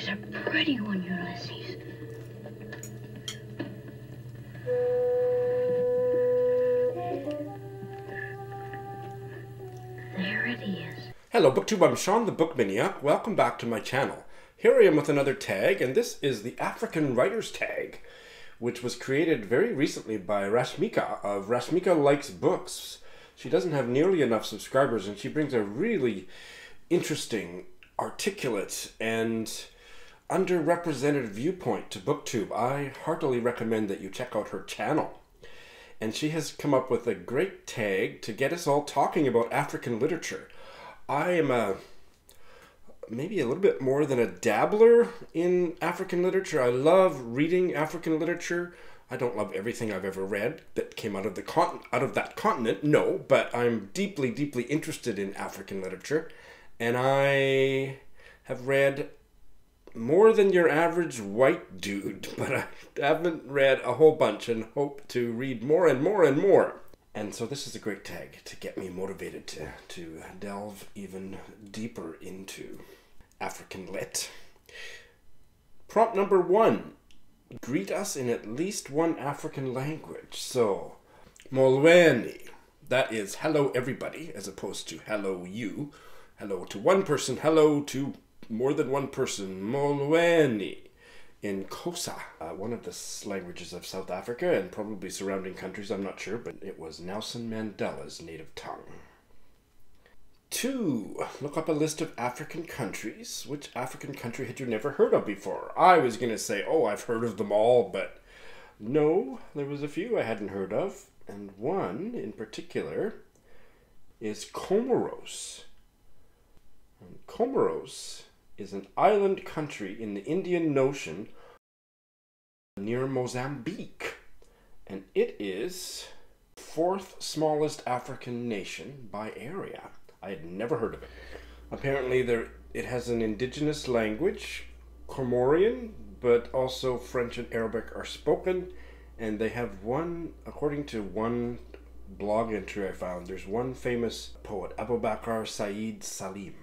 a pretty one, Ulysses. There it is. Hello BookTube, I'm Sean the Book Maniac. Welcome back to my channel. Here I am with another tag, and this is the African Writers tag, which was created very recently by Rashmika of Rashmika Likes Books. She doesn't have nearly enough subscribers, and she brings a really interesting, articulate, and underrepresented viewpoint to BookTube. I heartily recommend that you check out her channel. And she has come up with a great tag to get us all talking about African literature. I am maybe a little bit more than a dabbler in African literature. I love reading African literature. I don't love everything I've ever read that came out of that continent, no, but I'm deeply, deeply interested in African literature. And I have read more than your average white dude, but I haven't read a whole bunch and hope to read more and more and more. And so this is a great tag to get me motivated to delve even deeper into African lit. Prompt number 1. Greet us in at least one African language. So, Molweni, that is hello everybody, as opposed to hello you. Hello to one person, hello to more than one person. Molweni in Xhosa, one of the languages of South Africa and probably surrounding countries, I'm not sure, but it was Nelson Mandela's native tongue. 2. Look up a list of African countries. Which African country had you never heard of before? I was going to say, oh, I've heard of them all, but no, there was a few I hadn't heard of, and one in particular is Comoros. And Comoros is an island country in the Indian Ocean near Mozambique, and it is the 4th smallest African nation by area. I had never heard of it. Apparently it has an indigenous language, Comorian, but also French and Arabic are spoken, and they have one, according to one blog entry I found, there's one famous poet, Abubakar Said Salim.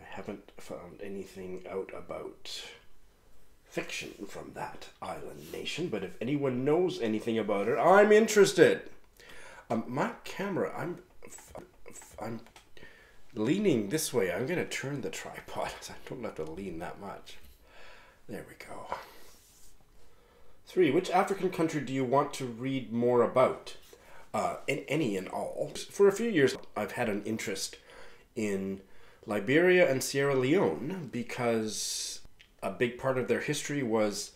I haven't found anything out about fiction from that island nation, but if anyone knows anything about it, I'm interested. My camera, I'm leaning this way. I'm going to turn the tripod so I don't have to lean that much. There we go. 3. Which African country do you want to read more about? Any and all. For a few years, I've had an interest in Liberia and Sierra Leone because a big part of their history was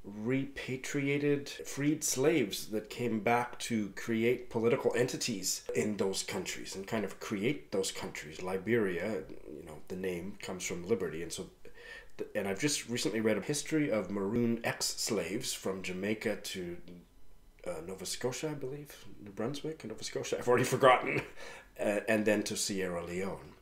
repatriated freed slaves that came back to create political entities in those countries and kind of create those countries. Liberia, you know, the name comes from liberty, and so and I've just recently read a history of maroon ex-slaves from Jamaica to Nova Scotia, I believe, New Brunswick, Nova Scotia, I've already forgotten, and then to Sierra Leone,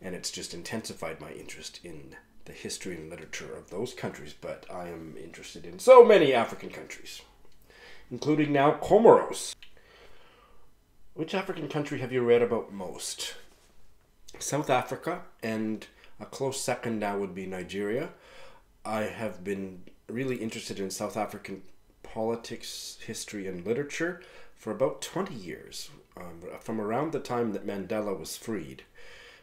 and it's just intensified my interest in the history and literature of those countries, but I am interested in so many African countries, including now Comoros. Which African country have you read about most? South Africa, and a close second now would be Nigeria. I have been really interested in South African politics, history, and literature for about 20 years, from around the time that Mandela was freed,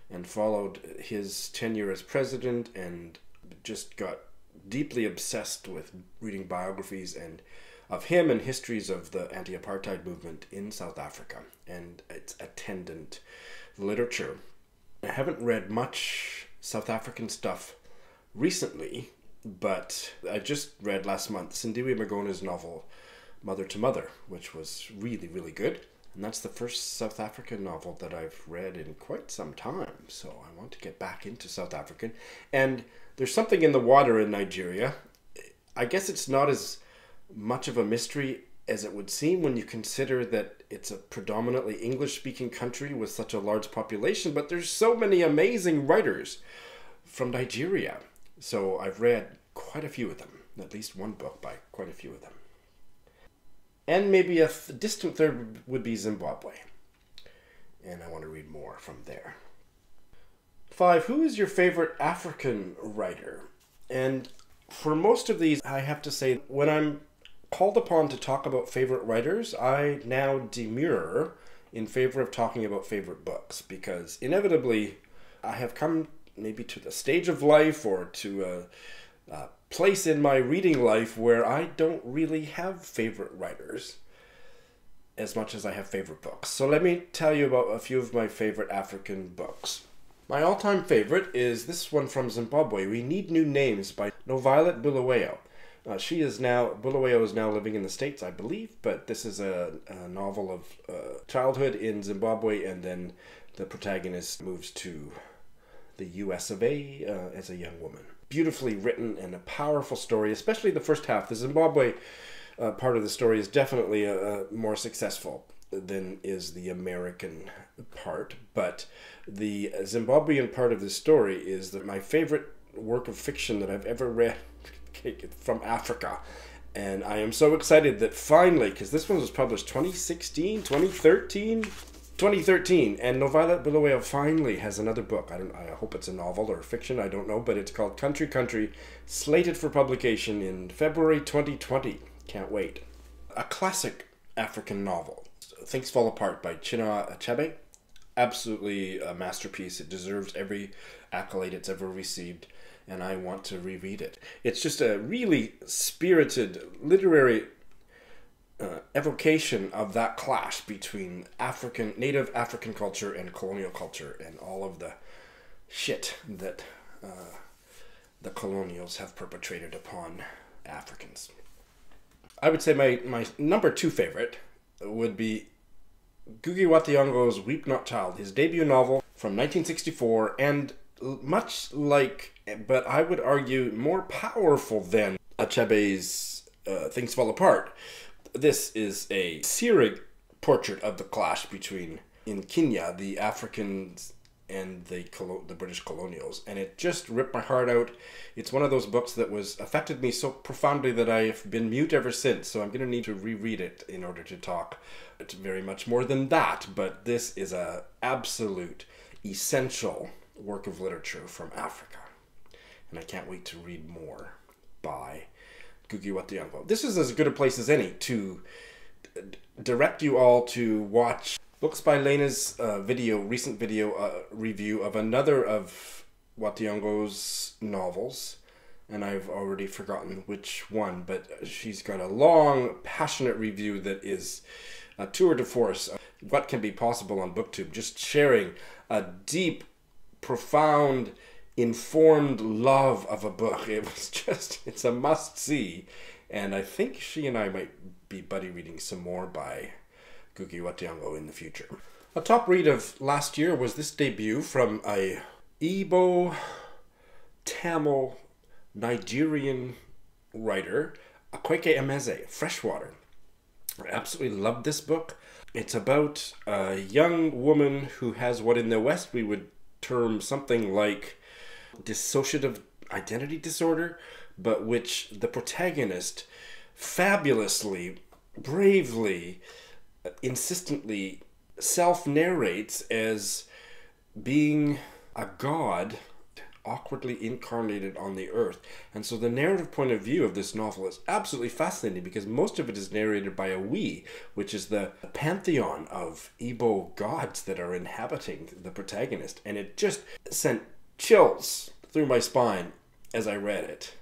and followed his tenure as president and just got deeply obsessed with reading biographies and of him and histories of the anti-apartheid movement in South Africa and its attendant literature. I haven't read much South African stuff recently, but I just read last month Sindiwe Magona's novel Mother to Mother, which was really, really good. And that's the first South African novel that I've read in quite some time. So I want to get back into South African. And there's something in the water in Nigeria. I guess it's not as much of a mystery as it would seem when you consider that it's a predominantly English-speaking country with such a large population. But there's so many amazing writers from Nigeria. So I've read quite a few of them. At least one book by quite a few of them. And maybe a distant third would be Zimbabwe. And I want to read more from there. 5. Who is your favorite African writer? And for most of these, I have to say, when I'm called upon to talk about favorite writers, I now demur in favor of talking about favorite books, because inevitably I have come maybe to the stage of life or to a place in my reading life where I don't really have favorite writers as much as I have favorite books. So let me tell you about a few of my favorite African books. My all-time favorite is this one from Zimbabwe, We Need New Names by Violet Bulawayo. Bulawayo is now living in the States, I believe, but this is a novel of childhood in Zimbabwe, and then the protagonist moves to the US of A as a young woman. Beautifully written and a powerful story, especially the first half. The Zimbabwe part of the story is definitely more successful than is the American part, but the Zimbabwean part of the story is my favorite work of fiction that I've ever read from Africa. And I am so excited that finally, because this one was published 2016, 2013, and Violet Bulawayo finally has another book. I hope it's a novel or fiction, I don't know, but it's called Country Country, slated for publication in February 2020. Can't wait. A classic African novel, Things Fall Apart by Chinua Achebe. Absolutely a masterpiece. It deserves every accolade it's ever received, and I want to reread it. It's just a really spirited literary evocation of that clash between native African culture and colonial culture, and all of the shit that the colonials have perpetrated upon Africans. I would say my number 2 favorite would be Ngugi wa Thiong'o's Weep Not Child, his debut novel from 1964, and much like, but I would argue more powerful than Achebe's Things Fall Apart. This is a searing portrait of the clash between, in Kenya, the Africans and the British colonials, and it just ripped my heart out. It's one of those books that affected me so profoundly that I've been mute ever since, so I'm going to need to reread it in order to talk. It's very much more than that, but this is an absolute essential work of literature from Africa, and I can't wait to read more by Ngugi wa Thiong'o. This is as good a place as any to direct you all to watch Books by Lena's recent video review of another of wa Thiong'o's novels, and I've already forgotten which one, but she's got a long, passionate review that is a tour de force of what can be possible on BookTube, just sharing a deep, profound, informed love of a book. It's a must-see, and I think she and I might be buddy reading some more by Ngugi wa Thiong'o in the future. A top read of last year was this debut from a Igbo, Tamil, Nigerian writer, Akweke Emeze, Freshwater. I absolutely loved this book. It's about a young woman who has what in the West we would term something like dissociative identity disorder, but which the protagonist fabulously, bravely, insistently self-narrates as being a god awkwardly incarnated on the earth. And so the narrative point of view of this novel is absolutely fascinating, because most of it is narrated by a we, which is the pantheon of Igbo gods that are inhabiting the protagonist. And it just sent chills through my spine as I read it.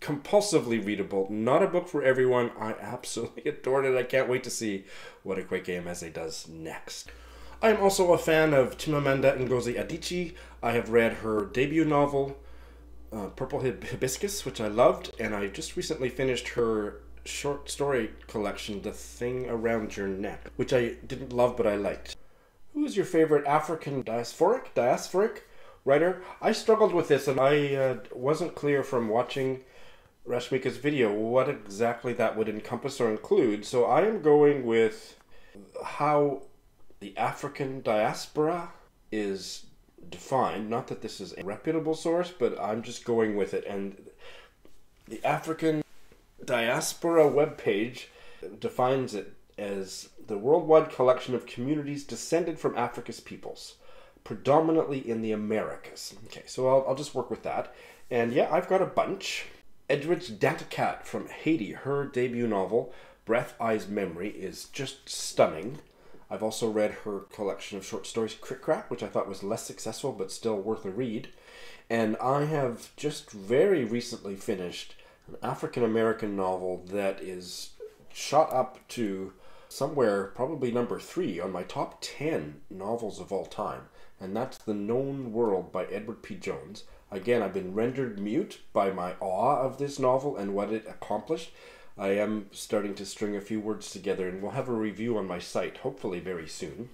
Compulsively readable, not a book for everyone. I absolutely adored it. I can't wait to see what Akweke Emeze does next. I am also a fan of Chimamanda Ngozi Adichie. I have read her debut novel, Purple Hibiscus, which I loved, and I just recently finished her short story collection, The Thing Around Your Neck, which I didn't love but I liked. Who is your favorite African diasphoric writer? I struggled with this, and I wasn't clear from watching Rashmika's video what exactly that would encompass or include, so I am going with how the African diaspora is defined. Not that this is a reputable source, but I'm just going with it. And the African diaspora webpage defines it as the worldwide collection of communities descended from Africa's peoples, predominantly in the Americas. Okay, so I'll just work with that. And yeah, I've got a bunch. Edwidge Danticat from Haiti, her debut novel, Breath, Eyes, Memory, is just stunning. I've also read her collection of short stories, Crick Crack, which I thought was less successful but still worth a read. And I have just very recently finished an African-American novel that is shot up to somewhere probably number 3 on my top 10 novels of all time. And that's The Known World by Edward P. Jones. Again, I've been rendered mute by my awe of this novel and what it accomplished. I am starting to string a few words together, and we'll have a review on my site, hopefully very soon.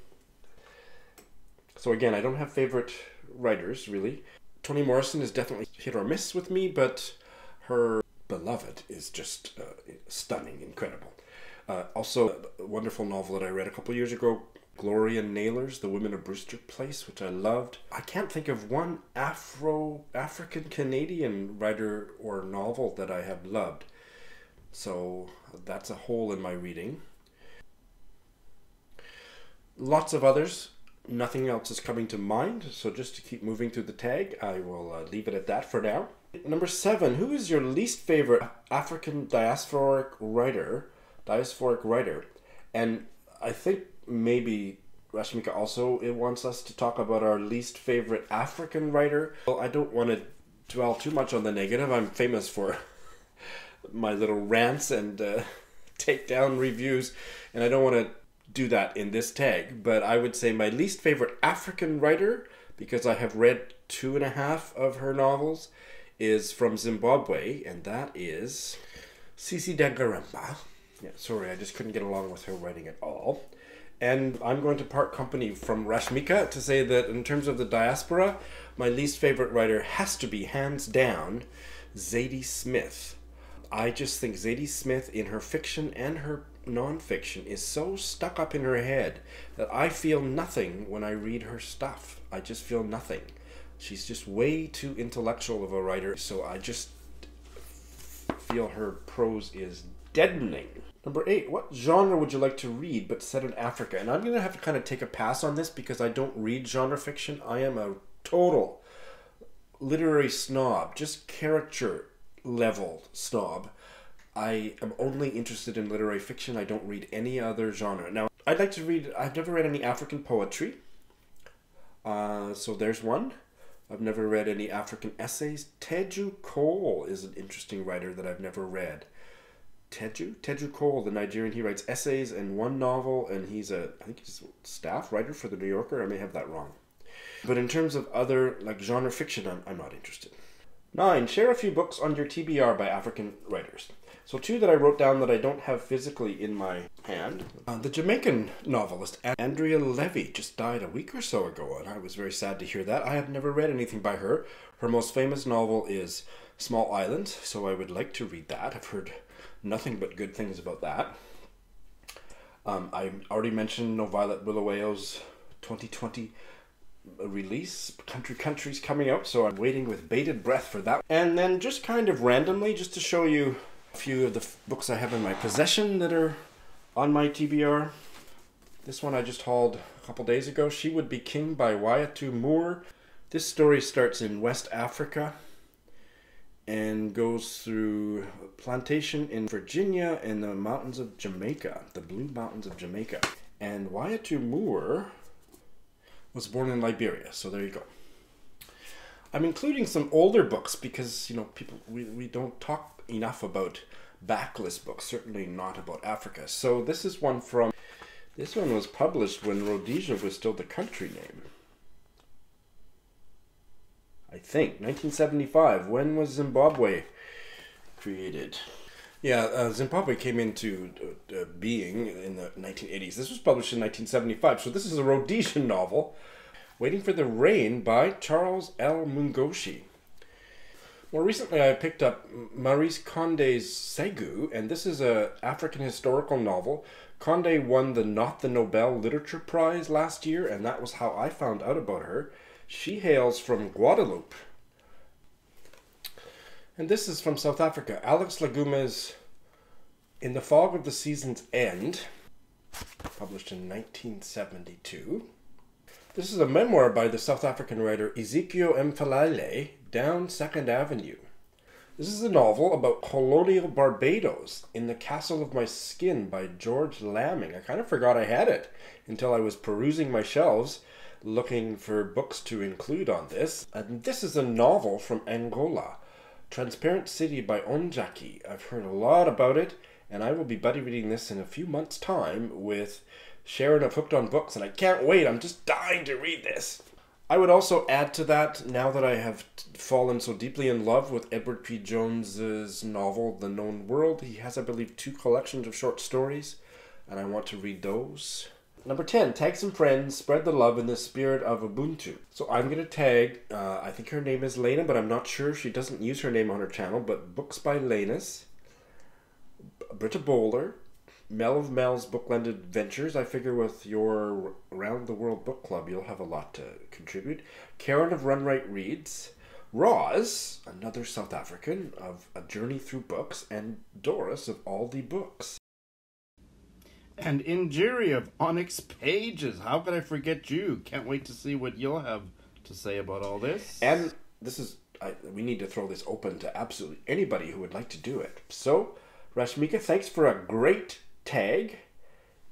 So again, I don't have favorite writers, really. Toni Morrison is definitely hit or miss with me, but her Beloved is just stunning, incredible. Also, a wonderful novel that I read a couple years ago, Gloria Naylor's The Women of Brewster Place, which I loved. I can't think of one African-Canadian writer or novel that I have loved. So that's a hole in my reading. Lots of others. Nothing else is coming to mind. So just to keep moving through the tag, I will leave it at that for now. Number 7. Who is your least favorite African diasporic writer? And I think maybe Rashmika also wants us to talk about our least favorite African writer. Well, I don't want to dwell too much on the negative. I'm famous for my little rants and takedown reviews, and I don't want to do that in this tag, but I would say my least favorite African writer, because I have read 2.5 of her novels, is from Zimbabwe, and that is Cici Dangarembga. Yeah, sorry, I just couldn't get along with her writing at all. And I'm going to part company from Rashmika to say that in terms of the diaspora, my least favorite writer has to be, hands down, Zadie Smith. I just think Zadie Smith, in her fiction and her non-fiction, is so stuck up in her head that I feel nothing when I read her stuff. I just feel nothing. She's just way too intellectual of a writer, so I just feel her prose is deadening. Number 8, what genre would you like to read but set in Africa? And I'm going to have to kind of take a pass on this because I don't read genre fiction. I am a total literary snob, just caricature level snob. I am only interested in literary fiction. I don't read any other genre. Now, I'd like to read, I've never read any African poetry. So there's one. I've never read any African essays. Teju Cole is an interesting writer that I've never read. Teju Cole, the Nigerian, he writes essays and one novel, and I think he's a staff writer for the New Yorker. I may have that wrong. But in terms of other, like, genre fiction, I'm not interested. 9, share a few books on your TBR by African writers. So 2 that I wrote down that I don't have physically in my hand. The Jamaican novelist Andrea Levy just died a week or so ago, and I was very sad to hear that. I have never read anything by her. Her most famous novel is Small Island, so I would like to read that. I've heard nothing but good things about that. I already mentioned No Violet Bulawayo's 2020 release, Country's coming out, so I'm waiting with bated breath for that. And then just kind of randomly, just to show you a few of the books I have in my possession that are on my TBR. This one I just hauled a couple days ago, She Would Be King by Waiatu Moore. This story starts in West Africa and goes through a plantation in Virginia and the mountains of Jamaica, the Blue Mountains of Jamaica. And Waiatu Moore was born in Liberia, so there you go. I'm including some older books because, you know, we don't talk enough about backlist books, certainly not about Africa. So this one was published when Rhodesia was still the country name. I think 1975. When was Zimbabwe created? Yeah, Zimbabwe came into being in the 1980s. This was published in 1975, so this is a Rhodesian novel. Waiting for the Rain by Charles L. Mungoshi. More recently, I picked up Maurice Conde's Segu, and this is an African historical novel. Conde won the Not the Nobel Literature Prize last year, and that was how I found out about her. She hails from Guadeloupe. And this is from South Africa. Alex Lagume's In the Fog of the Season's End, published in 1972. This is a memoir by the South African writer Ezekiel Mfalale, Down 2nd Avenue. This is a novel about colonial Barbados in the Castle of My Skin by George Lamming. I kind of forgot I had it until I was perusing my shelves looking for books to include on this. And this is a novel from Angola, Transparent City by Onjaki. I've heard a lot about it, and I will be buddy reading this in a few months' time with Sharon of Hooked on Books, and I can't wait. I'm just dying to read this. I would also add to that, now that I have fallen so deeply in love with Edward P. Jones's novel, The Known World. He has, I believe, 2 collections of short stories, and I want to read those. Number 10, tag some friends, spread the love in the spirit of Ubuntu. So I'm going to tag, I think her name is Lena, but I'm not sure. She doesn't use her name on her channel, but Books by Lena's, Britta Bowler, Mel of Mel's Bookland Adventures. I figure with your Around the World Book Club, you'll have a lot to contribute. Karen of Run Right Reads, Roz, another South African, of A Journey Through Books, and Doris of All the Books. And Injiri of Onyx Pages. How could I forget you? Can't wait to see what you'll have to say about all this. And this is, we need to throw this open to absolutely anybody who would like to do it. So, Rashmika, thanks for a great tag,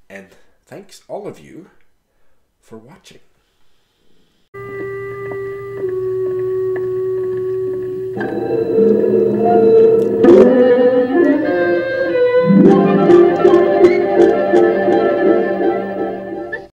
and thanks all of you for watching.